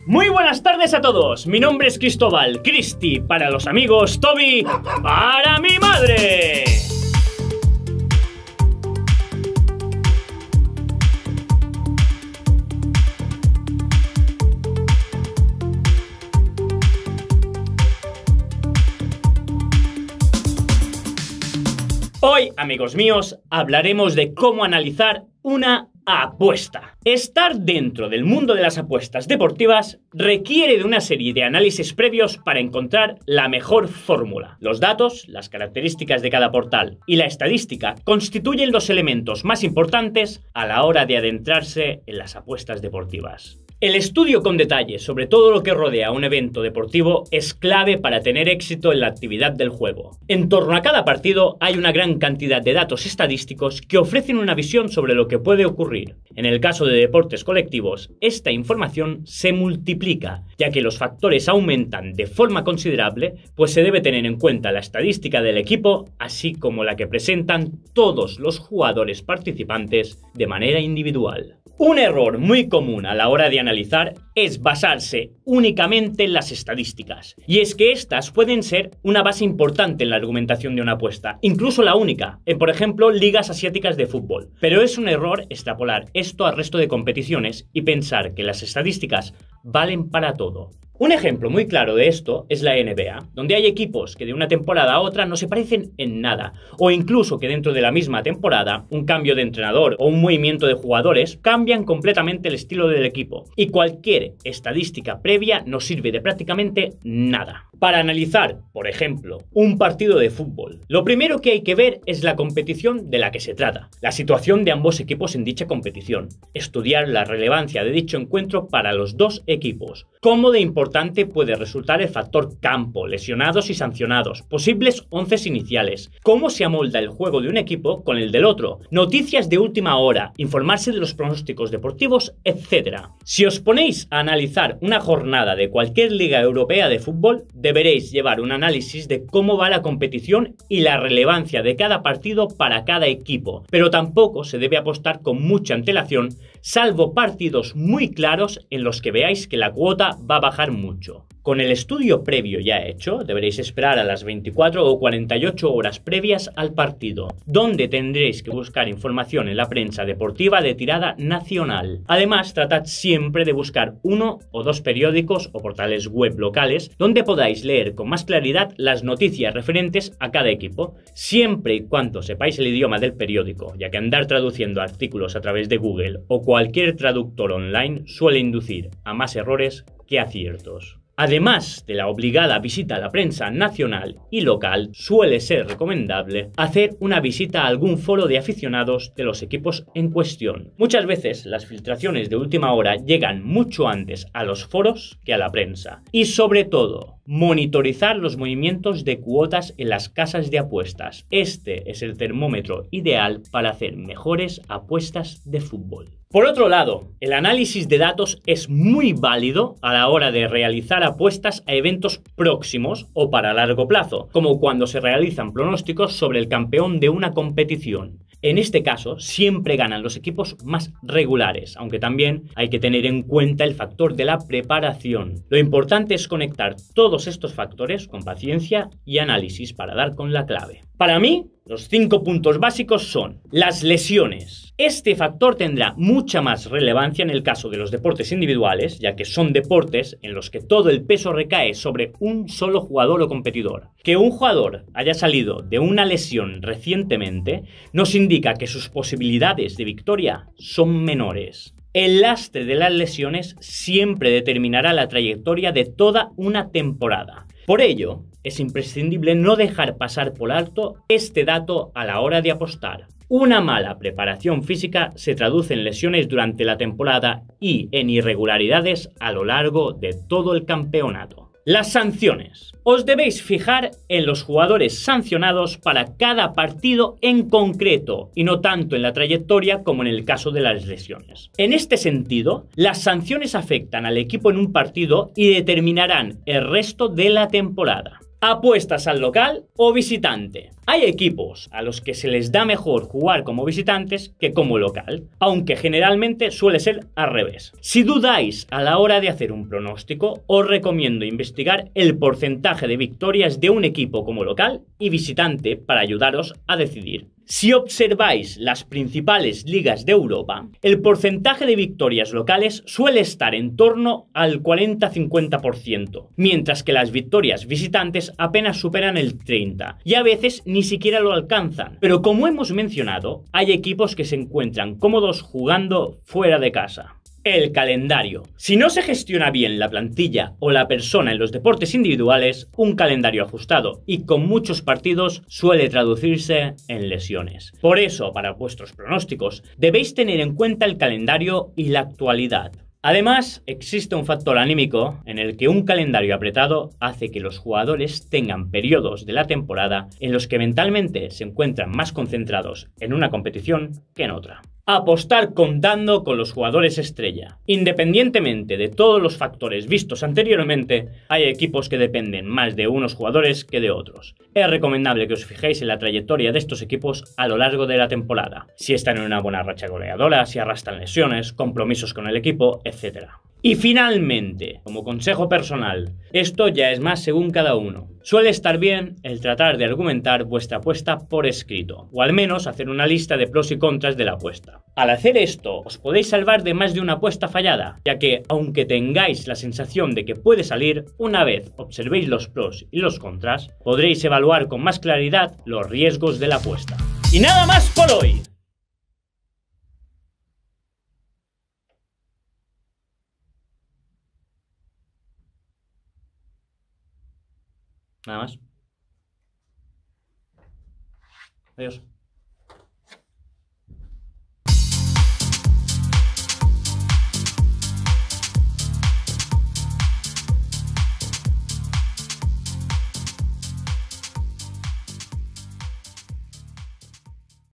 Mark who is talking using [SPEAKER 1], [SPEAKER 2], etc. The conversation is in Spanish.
[SPEAKER 1] Muy buenas tardes a todos, mi nombre es Cristóbal, Cristi para los amigos, Toby para mi madre. Hoy, amigos míos, hablaremos de cómo analizar una apuesta. Estar dentro del mundo de las apuestas deportivas requiere de una serie de análisis previos para encontrar la mejor fórmula. Los datos, las características de cada portal y la estadística constituyen los elementos más importantes a la hora de adentrarse en las apuestas deportivas. El estudio con detalle sobre todo lo que rodea a un evento deportivo es clave para tener éxito en la actividad del juego. En torno a cada partido hay una gran cantidad de datos estadísticos que ofrecen una visión sobre lo que puede ocurrir. En el caso de deportes colectivos, esta información se multiplica, ya que los factores aumentan de forma considerable, pues se debe tener en cuenta la estadística del equipo, así como la que presentan todos los jugadores participantes de manera individual. Un error muy común a la hora de analizar es basarse únicamente en las estadísticas. Y es que estas pueden ser una base importante en la argumentación de una apuesta, incluso la única, en por ejemplo ligas asiáticas de fútbol. Pero es un error extrapolar esto al resto de competiciones y pensar que las estadísticas valen para todo. Un ejemplo muy claro de esto es la NBA, donde hay equipos que de una temporada a otra no se parecen en nada, o incluso que dentro de la misma temporada un cambio de entrenador o un movimiento de jugadores cambian completamente el estilo del equipo, y cualquier estadística previa no sirve de prácticamente nada. Para analizar, por ejemplo, un partido de fútbol, lo primero que hay que ver es la competición de la que se trata, la situación de ambos equipos en dicha competición, estudiar la relevancia de dicho encuentro para los dos equipos, cómo de importante puede resultar el factor campo, lesionados y sancionados, posibles 11 iniciales, cómo se amolda el juego de un equipo con el del otro, noticias de última hora, informarse de los pronósticos deportivos, etc. Si os ponéis a analizar una jornada de cualquier liga europea de fútbol, deberéis llevar un análisis de cómo va la competición y la relevancia de cada partido para cada equipo, pero tampoco se debe apostar con mucha antelación, salvo partidos muy claros en los que veáis que la cuota va a bajar mucho. Con el estudio previo ya hecho, deberéis esperar a las 24 o 48 horas previas al partido, donde tendréis que buscar información en la prensa deportiva de tirada nacional. Además, tratad siempre de buscar uno o dos periódicos o portales web locales donde podáis leer con más claridad las noticias referentes a cada equipo, siempre y cuando sepáis el idioma del periódico, ya que andar traduciendo artículos a través de Google o cualquier traductor online suele inducir a más errores que aciertos. Además de la obligada visita a la prensa nacional y local, suele ser recomendable hacer una visita a algún foro de aficionados de los equipos en cuestión. Muchas veces las filtraciones de última hora llegan mucho antes a los foros que a la prensa. Y sobre todo, monitorizar los movimientos de cuotas en las casas de apuestas. Este es el termómetro ideal para hacer mejores apuestas de fútbol. Por otro lado, el análisis de datos es muy válido a la hora de realizar apuestas a eventos próximos o para largo plazo, como cuando se realizan pronósticos sobre el campeón de una competición. En este caso, siempre ganan los equipos más regulares, aunque también hay que tener en cuenta el factor de la preparación. Lo importante es conectar todos estos factores con paciencia y análisis para dar con la clave. Para mí, los 5 puntos básicos son las lesiones. Este factor tendrá mucha más relevancia en el caso de los deportes individuales, ya que son deportes en los que todo el peso recae sobre un solo jugador o competidor. Que un jugador haya salido de una lesión recientemente nos indica que sus posibilidades de victoria son menores. El lastre de las lesiones siempre determinará la trayectoria de toda una temporada. Por ello, es imprescindible no dejar pasar por alto este dato a la hora de apostar. Una mala preparación física se traduce en lesiones durante la temporada y en irregularidades a lo largo de todo el campeonato. Las sanciones. Os debéis fijar en los jugadores sancionados para cada partido en concreto y no tanto en la trayectoria como en el caso de las lesiones. En este sentido, las sanciones afectan al equipo en un partido y determinarán el resto de la temporada. Apuestas al local o visitante. Hay equipos a los que se les da mejor jugar como visitantes que como local, aunque generalmente suele ser al revés. Si dudáis a la hora de hacer un pronóstico, os recomiendo investigar el porcentaje de victorias de un equipo como local y visitante para ayudaros a decidir. Si observáis las principales ligas de Europa, el porcentaje de victorias locales suele estar en torno al 40-50%, mientras que las victorias visitantes apenas superan el 30% y a veces ni siquiera lo alcanzan. Pero como hemos mencionado, hay equipos que se encuentran cómodos jugando fuera de casa. El calendario. Si no se gestiona bien la plantilla o la persona en los deportes individuales, un calendario ajustado y con muchos partidos suele traducirse en lesiones. Por eso, para vuestros pronósticos, debéis tener en cuenta el calendario y la actualidad. Además, existe un factor anímico en el que un calendario apretado hace que los jugadores tengan periodos de la temporada en los que mentalmente se encuentran más concentrados en una competición que en otra. Apostar contando con los jugadores estrella. Independientemente de todos los factores vistos anteriormente, hay equipos que dependen más de unos jugadores que de otros. Es recomendable que os fijéis en la trayectoria de estos equipos a lo largo de la temporada, si están en una buena racha goleadora, si arrastran lesiones, compromisos con el equipo, etc. Y finalmente, como consejo personal, esto ya es más según cada uno. Suele estar bien el tratar de argumentar vuestra apuesta por escrito, o al menos hacer una lista de pros y contras de la apuesta. Al hacer esto, os podéis salvar de más de una apuesta fallada, ya que, aunque tengáis la sensación de que puede salir, una vez observéis los pros y los contras, podréis evaluar con más claridad los riesgos de la apuesta. Y nada más por hoy. Nada más. Adiós.